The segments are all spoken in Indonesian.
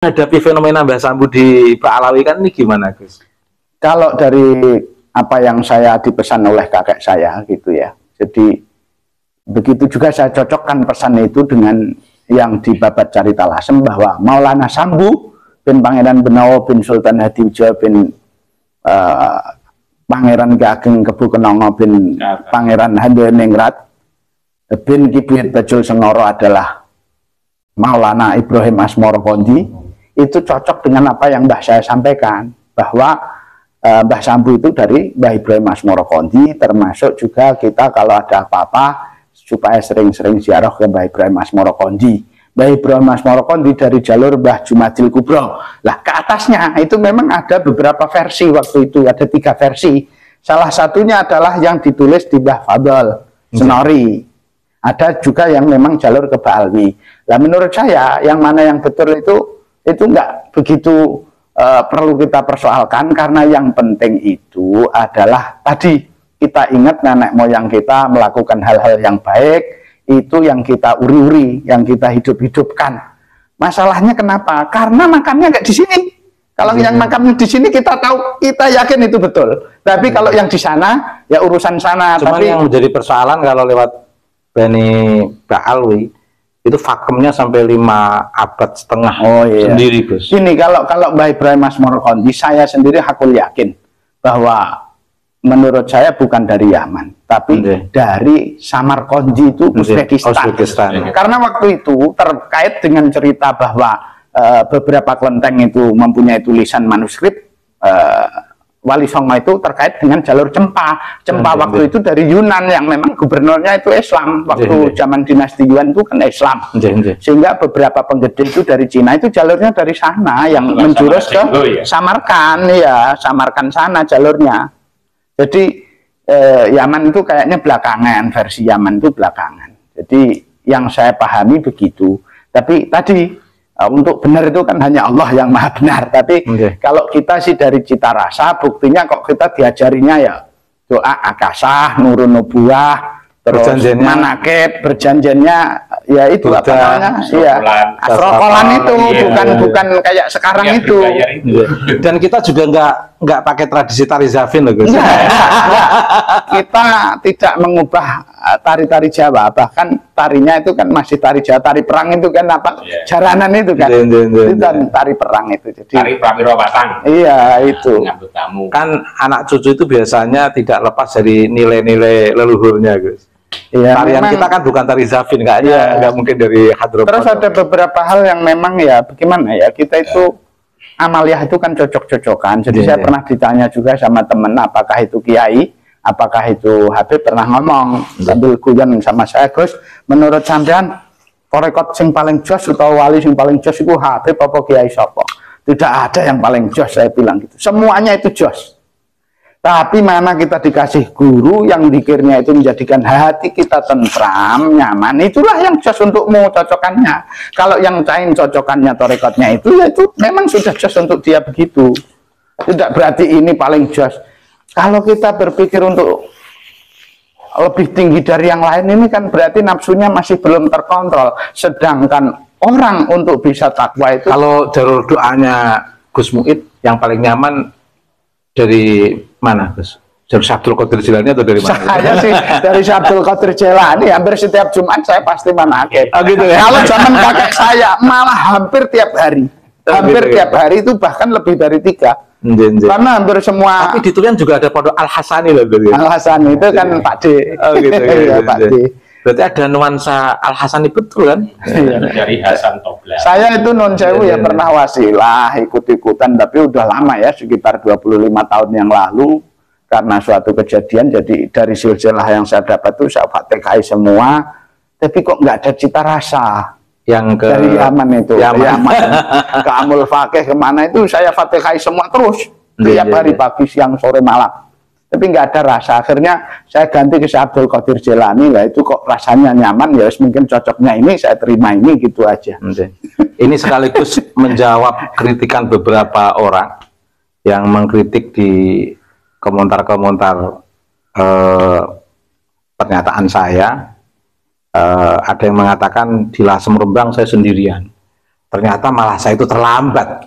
Hadapi fenomena Mbah Sambu di Pak Alawi kan ini gimana, Gus? Kalau dari apa yang saya dipesan oleh kakek saya gitu ya, jadi begitu juga saya cocokkan pesan itu dengan yang di Babat Carita Lasem bahwa Maulana Sambu bin Pangeran Benawa bin Sultan Hadiwijaya bin Pangeran Ki Ageng Kebu Kenongo bin Pangeran Handayoningrat bin Ki Buyut Bajul Sengoro adalah Maulana Ibrahim Asmoro Kondi. Itu cocok dengan apa yang Mbah saya sampaikan, bahwa Mbah Sambu itu dari Mbah Ibrahim Asmoro Kondi, termasuk juga kita kalau ada apa-apa supaya sering-sering ziarah ke Mbah Ibrahim Asmoro Kondi. Mbah Ibrahim Asmoro Kondi dari jalur Mbah Jumadil Kubro. Lah ke atasnya itu memang ada beberapa versi waktu itu, ada 3 versi. Salah satunya adalah yang ditulis di Mbah Fadl Senori. Ada juga yang memang jalur ke Baalwi. Lah menurut saya yang mana yang betul itu nggak begitu perlu kita persoalkan, karena yang penting itu adalah tadi kita ingat nenek moyang kita melakukan hal-hal yang baik, itu yang kita uri-uri, yang kita hidup-hidupkan. Masalahnya kenapa? Karena makamnya nggak di sini. Kalau yang makamnya di sini kita tahu, kita yakin itu betul. Tapi kalau yang di sana ya urusan sana. Cuman yang menjadi persoalan kalau lewat Bani Baalwi itu vakemnya sampai 5,5 abad sendiri, Gus. Ini kalau Mbah Ibrahim Asmoro Kondi, saya sendiri hakul yakin bahwa menurut saya bukan dari Yaman, tapi dari Samarkandi itu Uzbekistan. Karena waktu itu terkait dengan cerita bahwa beberapa kelenteng itu mempunyai tulisan manuskrip, Wali Songo itu terkait dengan jalur Cempa. Cempa waktu itu dari Yunan yang memang gubernurnya itu Islam. Waktu zaman dinasti Yuan itu kan Islam. Sehingga beberapa penggede itu dari Cina itu jalurnya dari sana yang menjurus ke Samarkand, ya Samarkand sana jalurnya. Jadi Yaman itu kayaknya belakangan, versi Yaman itu belakangan. Jadi yang saya pahami begitu. Tapi tadi untuk benar itu kan hanya Allah yang maha benar. Tapi kalau kita sih dari cita rasa, buktinya kok kita diajarinya ya doa akasah, nurun nubuah, terus manakib, berjanjiannya ya itu apa namanya, ya asrokolan itu, bukan kayak sekarang itu. Dan kita juga nggak pakai tradisi tari zafin loh, Gus. Kita tidak mengubah tari-tari Jawa, bahkan tarinya itu kan masih tari Jawa, tari perang itu kan apa, jaranan itu kan, itu kan tari perang itu. Jadi tari Pramiro Batang. Iya itu. Kan anak cucu itu biasanya tidak lepas dari nilai-nilai leluhurnya, Gus. Ya, tarian memang, kita kan bukan tari zafin, kayaknya nggak mungkin dari hadropat. Terus ada beberapa hal yang memang ya bagaimana ya, kita itu amaliyah itu kan cocok-cocokan. Jadi saya pernah ditanya juga sama temen, apakah itu kiai, apakah itu Habib, pernah ngomong sambil guyon sama saya, Gus, menurut sampean korekot sing paling jos atau wali sing paling jos itu Habib apa kiai sopo? Tidak ada yang paling jos, saya bilang gitu. Semuanya itu jos. Tapi mana kita dikasih guru yang dikirnya itu menjadikan hati kita tentram, nyaman, itulah yang jos untukmu cocokannya. Kalau yang lain cocokannya torekotnya itu, ya itu memang sudah jos untuk dia begitu. Tidak berarti ini paling jos. Kalau kita berpikir untuk lebih tinggi dari yang lain, ini kan berarti nafsunya masih belum terkontrol. Sedangkan orang untuk bisa takwa itu, kalau jalur doanya Gus Muid yang paling nyaman dari mana, Gus? Dari Syabdul Qadir Jilani atau dari mana? Saya sih dari Syabdul Qadir Jilani, hampir setiap Jumat saya pasti manakib. Oh gitu ya? Kalau zaman kakek saya malah hampir tiap hari. Hampir tiap hari itu bahkan lebih dari 3. Karena hampir semua. Tapi di Tulian juga ada pondok Al-Hasani loh. Al-Hasani itu kan Pak D. Oh gitu ya, Pak D. Berarti ada nuansa Al-Hasani betul kan? Dari Hasan Tobla. Saya itu non sewu ya pernah wasilah, ikut-ikutan, tapi udah lama ya, sekitar 25 tahun yang lalu. Karena suatu kejadian, jadi dari silsilah yang saya dapat itu saya fatihai semua, tapi kok nggak ada cita rasa. Yang dari Yaman itu, Yaman. Ke Amul Fakih kemana itu saya fatihai semua terus, tiap hari pagi, siang, sore, malam. Tapi nggak ada rasa. Akhirnya saya ganti ke Abdul Qadir Jilani, lah itu kok rasanya nyaman, ya mungkin cocoknya ini, saya terima ini, gitu aja. Ini sekaligus menjawab kritikan beberapa orang yang mengkritik di komentar-komentar pernyataan saya. Ada yang mengatakan di Lasem Rembang saya sendirian, Ternyata malah saya itu terlambat.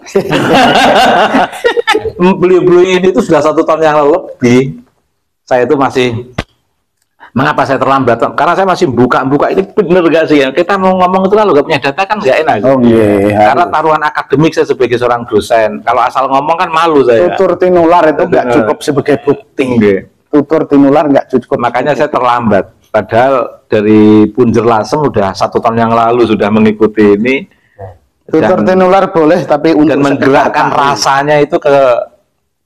Beliau-beliau ini itu sudah 1 tahun yang lebih. Saya itu masih, mengapa saya terlambat? Karena saya masih buka-buka, ini bener gak sih ya? Kita mau ngomong itu kalau nggak punya data kan nggak enak. Oh, yeah, karena taruhan akademik saya sebagai seorang dosen. Kalau asal ngomong kan malu saya. Tutur tinular itu nggak cukup sebagai bukti. Tutur tinular nggak cukup. Makanya saya terlambat. Padahal dari Punjer Lasem udah 1 tahun yang lalu sudah mengikuti ini. Tutur tinular boleh, tapi dan menggerakkan rasanya itu ke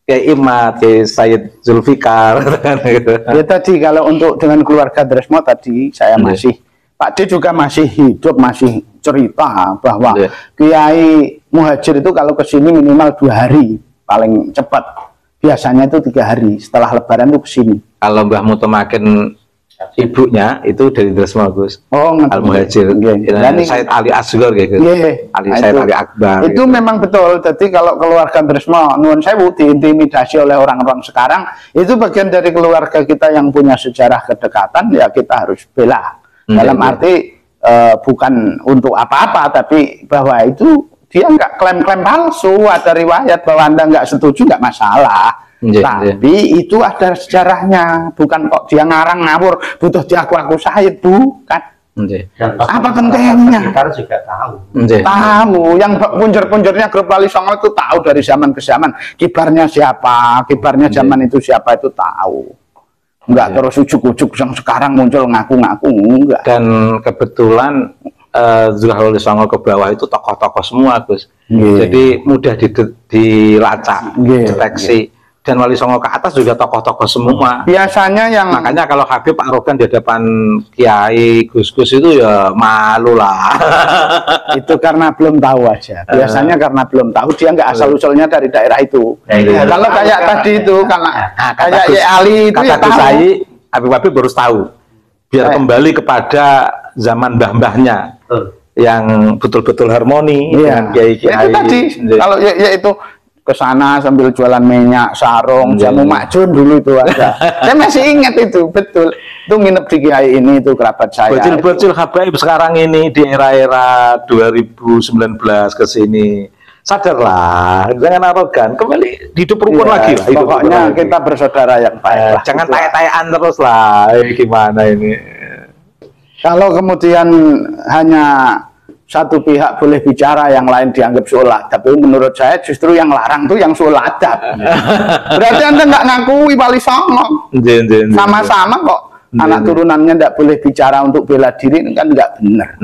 Imat, ke Said Zulfikar. Gitu. Ya tadi kalau untuk dengan keluarga Dresmo tadi saya masih, Pak D juga masih hidup, masih cerita bahwa Kiai Muhajir itu kalau kesini minimal 2 hari paling cepat. Biasanya itu 3 hari setelah Lebaran itu kesini. Kalau Mbah Mutomakin ibunya itu dari Dresmo, Gus. Oh, Al Muhajir. Said Ali Asghar gitu. Said Ali Akbar. Itu gitu. Memang betul. Jadi kalau keluarga Dresmo nuwun sewu diintimidasi oleh orang-orang sekarang, itu bagian dari keluarga kita yang punya sejarah kedekatan, ya kita harus bela. Dalam arti bukan untuk apa-apa, tapi bahwa itu dia nggak klaim-klaim palsu, ada riwayat bahwa Anda nggak setuju nggak masalah. Tapi itu ada sejarahnya, bukan kok dia ngarang ngawur, butuh diaku-aku Said, bukan. Apa pentingnya? Kita juga tahu. Tahu, yang punjer-punjernya grup Wali Songo itu tahu dari zaman ke zaman. Kibarnya siapa, kibarnya zaman itu siapa itu tahu. Enggak terus ujuk-ujuk yang sekarang muncul ngaku-ngaku, enggak. Dan kebetulan Zuhal Wali Songo ke bawah itu tokoh-tokoh semua, Gus. Jadi mudah dilacak, deteksi. Dan Wali Songo ke atas juga tokoh-tokoh semua. Biasanya yang makanya kalau Habib arogan di hadapan Kiai Gus-Gus itu ya malu lah. Itu karena belum tahu aja. Biasanya karena belum tahu, dia nggak asal usulnya dari daerah itu. Kalau kayak tadi itu, karena kayak Ali itu ya tahu. Habib baru tahu. Biar kembali kepada zaman mbah-mbahnya yang betul-betul harmoni dengan Kiai-Kiai. Itu tadi. Kalau ya itu ke sana sambil jualan minyak, sarung, jamu makjun dulu itu ada. Saya masih ingat itu, betul. Itu nginep di Kiai ini, itu kerabat saya. Bocil-bocil habaib sekarang ini di era-era 2019 ke sini. Sadarlah, jangan arogan, kembali hidup rukun lagi lah. Pokoknya kita bersaudara yang baik. Jangan tayak-tayakan terus lah. Gimana ini? Kalau kemudian hanya satu pihak boleh bicara, yang lain dianggap sholat. Tapi menurut saya justru yang larang tuh yang sholat. Berarti Anda nggak ngakui Wali Songo. Sama-sama kok. Anak turunannya nggak boleh bicara untuk bela diri, kan nggak benar.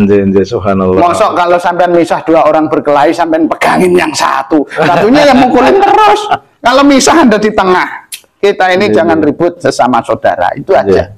Subhanallah. Mosok kalau sampean misah 2 orang berkelahi, sampean pegangin yang satunya yang mukulin terus. Kalau misah Anda di tengah. Kita ini jangan ribut sesama saudara. Itu aja.